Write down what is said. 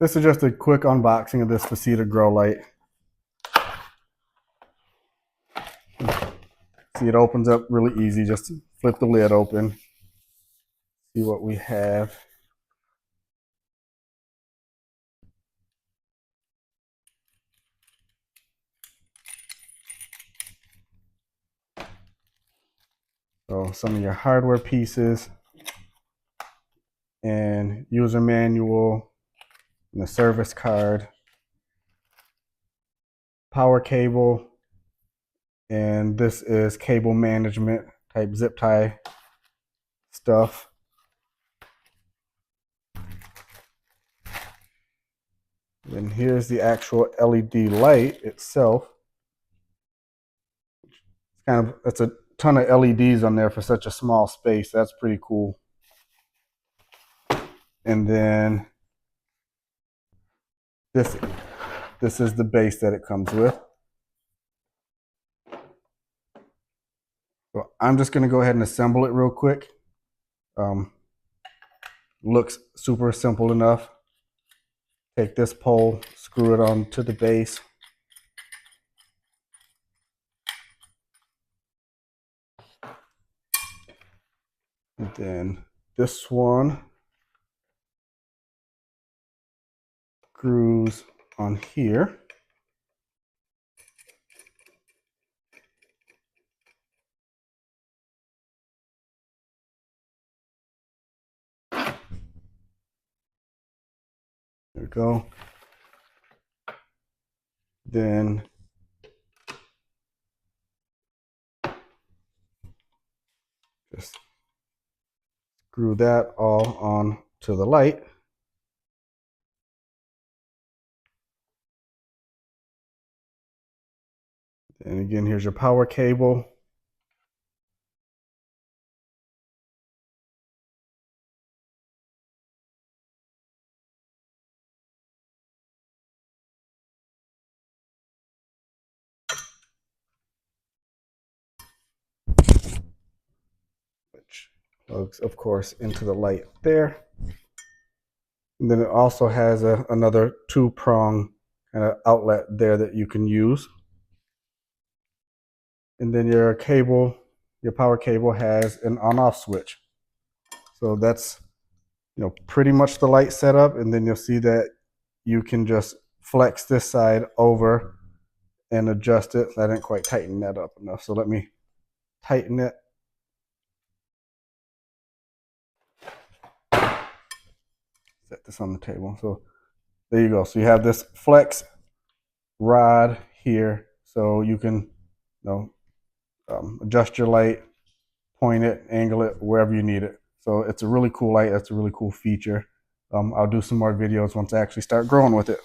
This is just a quick unboxing of this Faceta grow light. See, it opens up really easy. Just flip the lid open. See what we have. So some of your hardware pieces and user manual and a service card, power cable, and this is cable management type zip tie stuff. Then here's the actual LED light itself. It's a ton of LEDs on there for such a small space. That's pretty cool. And then this is the base that it comes with. So I'm just going to go ahead and assemble it real quick. Looks super simple enough. Take this pole, screw it on to the base. And then this one screws on here. There we go. Then just screw that all on to the light. And again, here's your power cable. Which plugs, of course, into the light there. And then it also has another two-prong kind of outlet there that you can use. And then your cable, your power cable has an on-off switch. So that's, pretty much the light setup. And then you'll see that you can just flex this side over and adjust it. I didn't quite tighten that up enough. So let me tighten it. Set this on the table. So there you go. So you have this flex rod here. So you can, adjust your light, point it, angle it, wherever you need it. So it's a really cool light. That's a really cool feature. I'll do some more videos once I actually start growing with it.